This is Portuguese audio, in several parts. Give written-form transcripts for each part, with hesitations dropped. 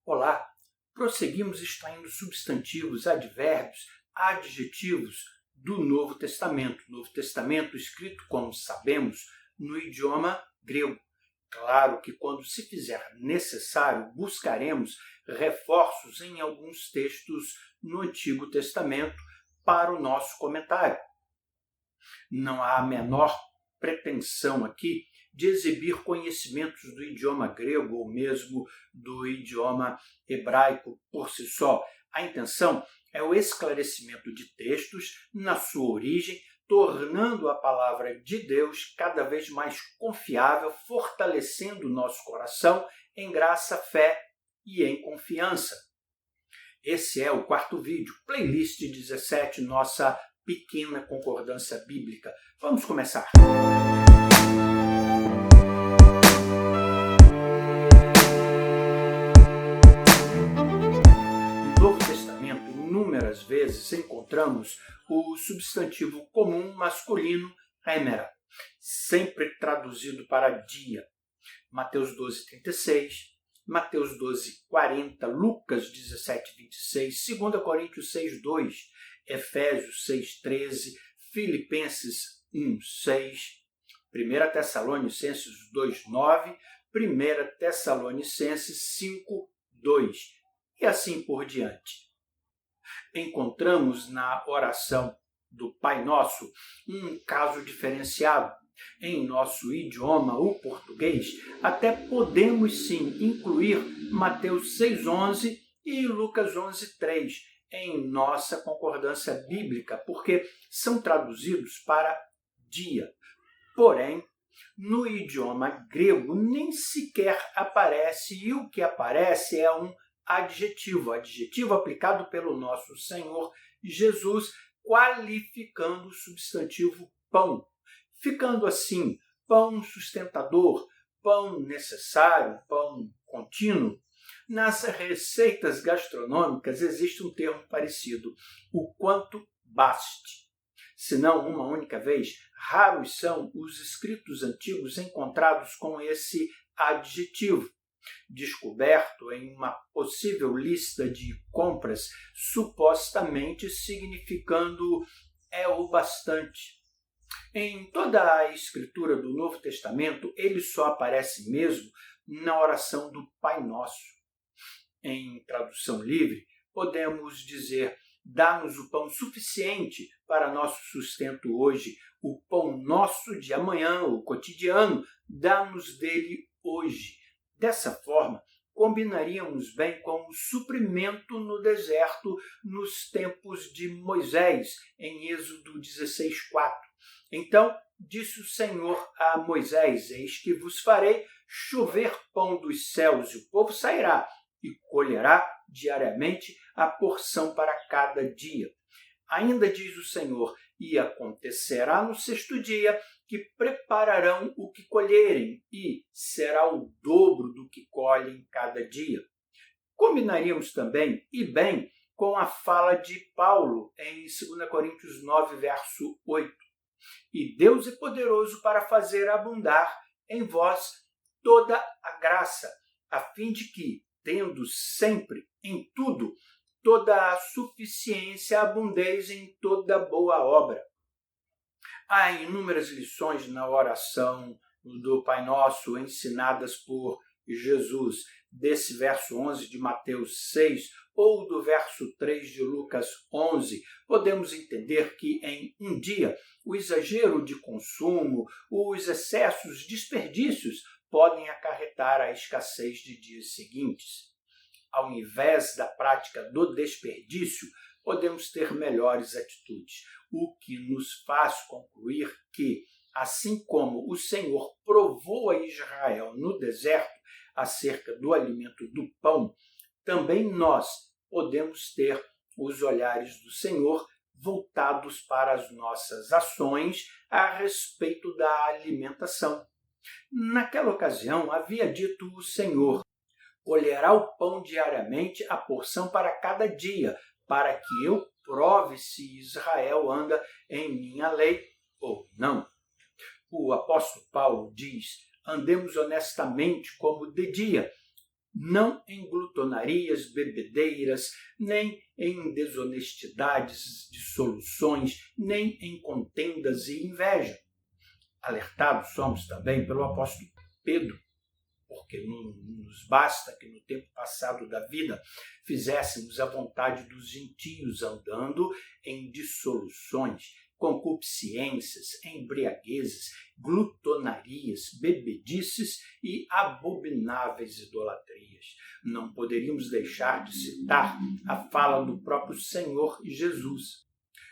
Olá, prosseguimos extraindo substantivos, advérbios, adjetivos do Novo Testamento. Novo Testamento escrito, como sabemos, no idioma grego. Claro que quando se fizer necessário, buscaremos reforços em alguns textos no Antigo Testamento para o nosso comentário. Não há a menor pretensão aqui de exibir conhecimentos do idioma grego ou mesmo do idioma hebraico por si só. A intenção é o esclarecimento de textos na sua origem, tornando a palavra de Deus cada vez mais confiável, fortalecendo o nosso coração em graça, fé e em confiança. Esse é o quarto vídeo, playlist 17, nossa pequena concordância bíblica. Vamos começar. No Novo Testamento, inúmeras vezes encontramos o substantivo comum masculino hemera, sempre traduzido para dia. Mateus 12:36, Mateus 12:40, Lucas 17:26, 2 Coríntios 6:2, Efésios 6:13, Filipenses 1:6, 1 Tessalonicenses 2:9, 1 Tessalonicenses 5:2 e assim por diante. Encontramos na oração do Pai Nosso um caso diferenciado. Em nosso idioma, o português, até podemos sim incluir Mateus 6:11 e Lucas 11:3 em nossa concordância bíblica, porque são traduzidos para dia. Porém, no idioma grego nem sequer aparece, e o que aparece é um adjetivo aplicado pelo nosso Senhor Jesus, qualificando o substantivo pão, ficando assim, pão sustentador, pão necessário, pão contínuo. Nas receitas gastronômicas existe um termo parecido, o quanto baste. Se não uma única vez, raros são os escritos antigos encontrados com esse adjetivo, descoberto em uma possível lista de compras, supostamente significando é o bastante. Em toda a escritura do Novo Testamento, ele só aparece mesmo na oração do Pai Nosso. Em tradução livre, podemos dizer: dá-nos o pão suficiente para nosso sustento hoje, o pão nosso de amanhã, o cotidiano, dá-nos dele hoje. Dessa forma, combinaríamos bem com o suprimento no deserto nos tempos de Moisés, em Êxodo 16:4. Então, disse o Senhor a Moisés: eis que vos farei chover pão dos céus, e o povo sairá e colherá diariamente a porção para cada dia. Ainda diz o Senhor: e acontecerá no sexto dia que prepararão o que colherem, e será o dobro do que colhem cada dia. Combinaríamos também, e bem, com a fala de Paulo em 2 Coríntios 9, verso 8. E Deus é poderoso para fazer abundar em vós toda a graça, a fim de que, tendo sempre, em tudo, toda a suficiência, abundeis em toda boa obra. Há inúmeras lições na oração do Pai Nosso ensinadas por Jesus, desse verso 11 de Mateus 6 ou do verso 3 de Lucas 11, podemos entender que em um dia o exagero de consumo, os excessos, desperdícios podem acarretar a escassez de dias seguintes. Ao invés da prática do desperdício, podemos ter melhores atitudes, o que nos faz concluir que, assim como o Senhor provou a Israel no deserto acerca do alimento do pão, também nós podemos ter os olhares do Senhor voltados para as nossas ações a respeito da alimentação. Naquela ocasião, havia dito o Senhor: colherá o pão diariamente, a porção para cada dia, para que eu prove se Israel anda em minha lei ou não. O apóstolo Paulo diz: andemos honestamente como de dia, não em glutonarias, bebedeiras, nem em desonestidades, dissoluções, nem em contendas e inveja. Alertados somos também pelo apóstolo Pedro, porque não nos basta que no tempo passado da vida fizéssemos a vontade dos gentios, andando em dissoluções, concupiscências, embriaguezes, glutonarias, bebedices e abomináveis idolatrias. Não poderíamos deixar de citar a fala do próprio Senhor Jesus.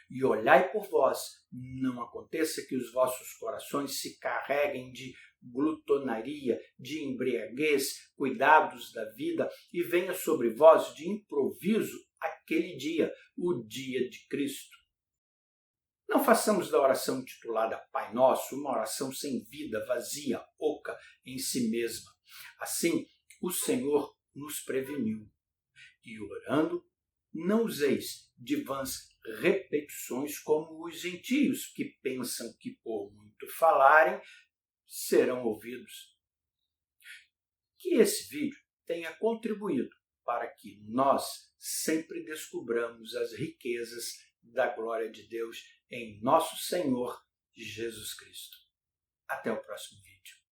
E olhai por vós, não aconteça que os vossos corações se carreguem de glutonaria, de embriaguez, cuidados da vida, e venha sobre vós de improviso aquele dia, o dia de Cristo. Não façamos da oração intitulada Pai Nosso uma oração sem vida, vazia, oca em si mesma. Assim, o Senhor nos preveniu. E orando, não useis de vãs repetições como os gentios, que pensam que por muito falarem serão ouvidos. Que esse vídeo tenha contribuído para que nós sempre descubramos as riquezas da glória de Deus em nosso Senhor Jesus Cristo. Até o próximo vídeo.